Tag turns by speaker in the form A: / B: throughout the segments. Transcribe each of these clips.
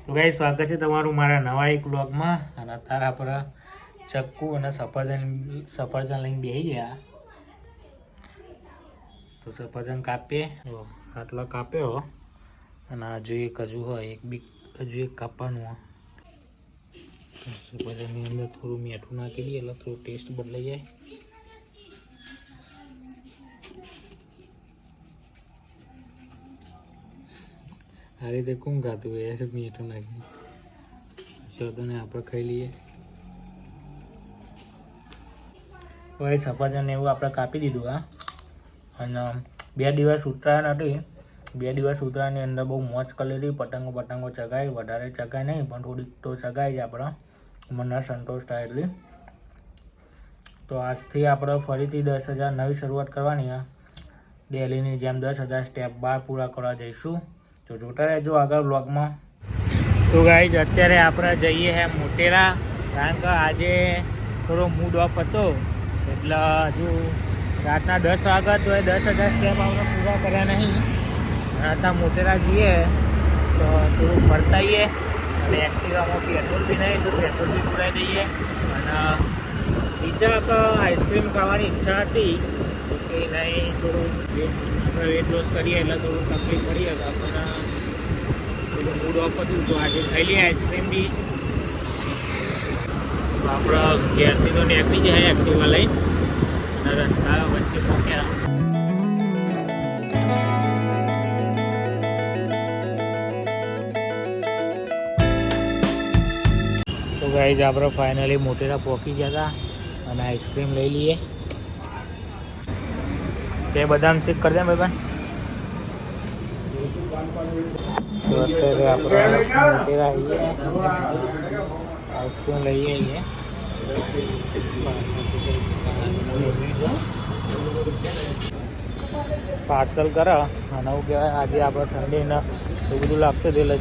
A: તો ગાઈસ સ્વાગત છે તમારું મારા નવા એક વ્લોગમાં. અને અત્યારે આપણે ચક્કુ અને સફરજન લઈને બેસી ગયા. તો સફરજન કાપીએ, આટલો કાપ્યો અને હજુ હોય હજુ એક કાપવાનું હોય. સફરજનની અંદર થોડું મીઠું નાખી દઈએ એટલે થોડું ટેસ્ટ બદલાઈ જાય. આ રીતે કોણ ખાતું હોય મીઠું નાખી? શોધોને આપણે ખાઈ લઈએ. હવે સફરજન એવું આપણે કાપી દીધું. અને 2 દિવસ ઉત્તરાયણ હતી. 2 દિવસ ઉત્તરાયણની અંદર બહુ મોજ કરી લીધી. પતંગો ચગાવી, વધારે ચગાય નહીં પણ થોડીક તો ચગાવી જ આપણે મને સંતોષ થાય એટલી. તો આજથી આપણે ફરીથી 10,000 નવી શરૂઆત કરવાની. ડેલીની જેમ 10,000 સ્ટેપ બાર પૂરા કરવા જઈશું. તો જોતા રહેજો આગળ બ્લોગમાં. તો ગાઈઝ અત્યારે આપણે જઈએ હે મોટેરા, કારણ કે આજે થોડો મૂડ ઓફ હતો એટલે હજુ રાતના 10 વાગ્યા તો 10,000 સ્ટેપ આપણે પૂરા કર્યા નહીં. રાતના મોટેરા જઈએ તો થોડું ફરતાઈએ અને એક્ટિવામાં પેટ્રોલ બી નહીં તો પેટ્રોલ બી પુરાઈ દઈએ. અને ઈચ્છા કે આઈસ્ક્રીમ ખાવાની ઈચ્છા હતી કે નહીં, થોડું વેટ લોસ કરીએ એટલે થોડું તકલીફ પડી હતી આપણને. થોડું મૂડ ઓફ હતું તો આજે ખાઈ લઈએ આઈસ્ક્રીમ બી. તો આપણે ઘેરથી તો નીકળી જાય એક્ટિવા લઈ અને રસ્તા વચ્ચે પહોંચ્યા. તો ગાઈઝ આપણે ફાઇનલી મોટેરા પહોંચી ગયા હતા અને આઈસ્ક્રીમ લઈ લઈએ. તે બદામ શેક કરી દે ભાઈ. તો અત્યારે આપણે મોટેરા આવીએ, આઈસ્ક્રીમ લઈએ છીએ. પાર્સલ કરે અને એવું કહેવાય આજે આપણે ઠંડીને એવું બધું લાગતું હતું એટલે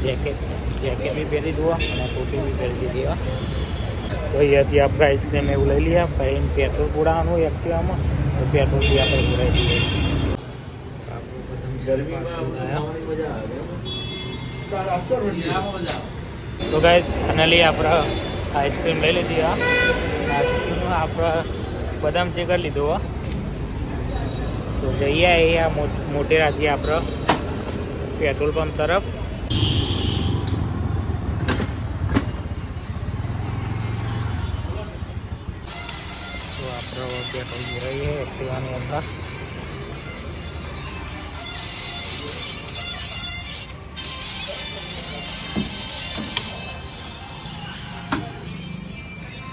A: જેકેટ બી પહેરી દો અને ટોપી બી પહેરી દીધી. તો અહીંયાથી આપણે આઈસ્ક્રીમ એવું લઈ લઈએ. પછી પેટ્રોલ પુરાવાનું એક્ટિવામાં તો પેટ્રોલ બી આપણે પુરાઈ દઈએ. તો ગાઈસ ફાઇનલી આપણે આઈસ્ક્રીમ લઈ લીધી. આઈસ્ક્રીમમાં આપણે બદામ શેક કરી લીધું. તો જઈએ અહીંયા મોટેરાથી આપણે પેટ્રોલ પંપ તરફ. તો આપણે પેટ્રોલ પુરાઈએ એક્ટિવાની અંદર.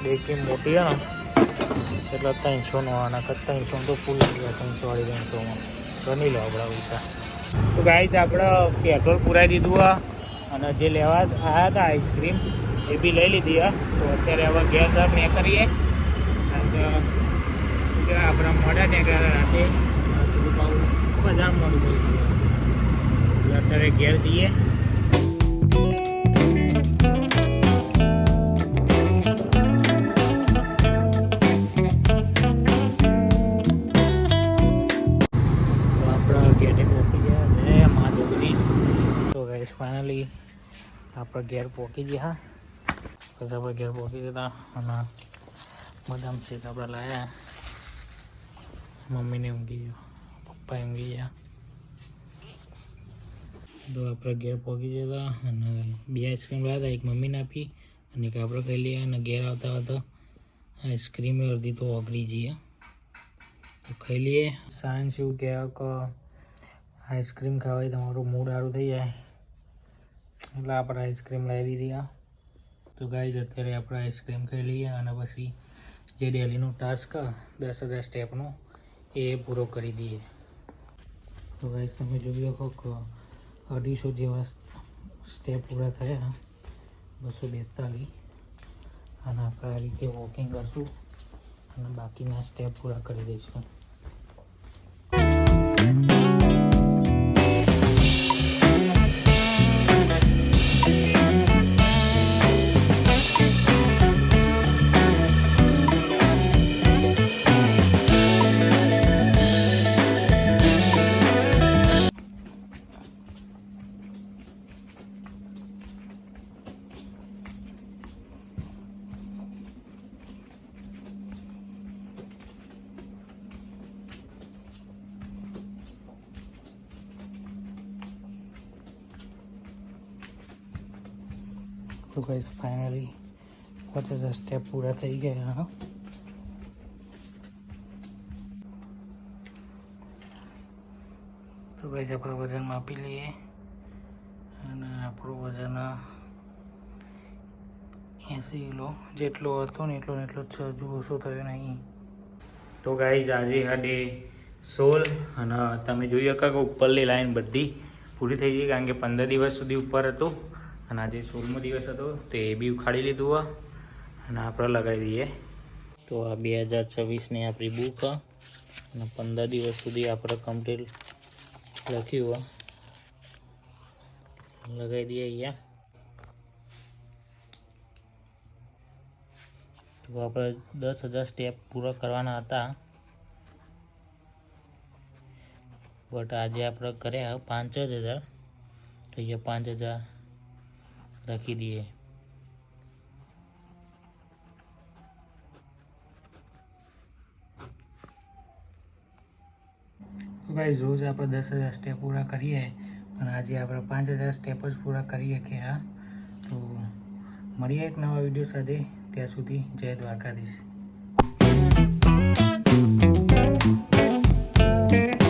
A: ડેકી મોટી હે ને એટલે 300 આના 300 તો ફૂલ લાગ્યો. 300 350 તો નહીં લો આપણા પૈસા. તો ગાઈઝ આપણે પેટ્રોલ પુરાઈ દીધું અને જે લેવા આવ્યા હતા આઈસ્ક્રીમ એ બી લઈ લીધી. તો અત્યારે હવે ઘેર તરફ ને કરીએ. આપણે મોડા ને રાતે થોડું પાવું બધા મોડું થઈ ગયું. અત્યારે ઘેર જઈએ. ફાઇનલી આપણે ઘેર પહોંચી ગયા. પછી આપણે ઘેર પહોંચી ગયા અને બદામ શેક આપણે લાવ્યા. મમ્મીને ઊંઘી ગયો, પપ્પા ઊંઘી ગયા. તો આપણે ઘેર પહોંચી ગયા અને 2 આઈસ્ક્રીમ લાવ્યા હતા. એક મમ્મીને આપી અને એક આપણે ખાઈ લઈએ. અને ઘેર આવતા હતા આઈસ્ક્રીમ અડધી તો ઓગળી જઈએ તો ખાઈ લઈએ. સાયન્સ એવું કહેવાય કે આઈસ્ક્રીમ ખાવાથી તમારું મૂડ સારું થઈ જાય એટલે આપણે આઈસ્ક્રીમ લઈ લીધી. તો ગાઈઝ અત્યારે આપણે આઈસ્ક્રીમ ખાઈ લઈએ અને પછી જે ડેલીનો ટાસ્ક 10,000 સ્ટેપનો એ પૂરો કરી દઈએ. તો ગાઈઝ તમે જોઈ શકો કે 250 જેવા સ્ટેપ પૂરા થયા, 242. અને આપણે આ રીતે વોકિંગ કરશું અને બાકીના સ્ટેપ પૂરા કરી દઈશું. તો ગાઈસ ફાઇનલી 50,000 સ્ટેપ પૂરા થઈ ગયા. હા, તો ગાઈસ આપણે વજન માપી લઈએ અને આપણું વજન 80 કિલો જેટલો હતો ને એટલો જ છે, હજુ ઓછો થયો નહીં. તો ગાઈસ આજે ડે 16 અને તમે જોઈ શકો કે ઉપરની લાઈન બધી પૂરી થઈ ગઈ, કારણ કે 15 દિવસ સુધી ઉપર હતું અને આજે 16મો દિવસ હતો. તે બી ઉખાડી લીધું અને આપણે લગાવી દઈએ. તો આ 2024ની આપણી બુક અને 15 દિવસ સુધી આપણે કમ્પ્લીટ લખ્યું લગાવી દઈએ અહીંયા. તો આપણે 10,000 સ્ટેપ પૂરા કરવાના હતા, બટ આજે આપણે કર્યા 5,000. તો અહીંયા 5,000 લખી દઈએ. તો ભાઈ રોજ આપણે 10,000 સ્ટેપ પૂરા કરીએ, પણ આજે આપણે 5,000 સ્ટેપ જ પૂરા કરીએ કે હા. તો મળીએ એક નવા વિડીયો સાથે. ત્યાં સુધી જય દ્વારકાધીશ.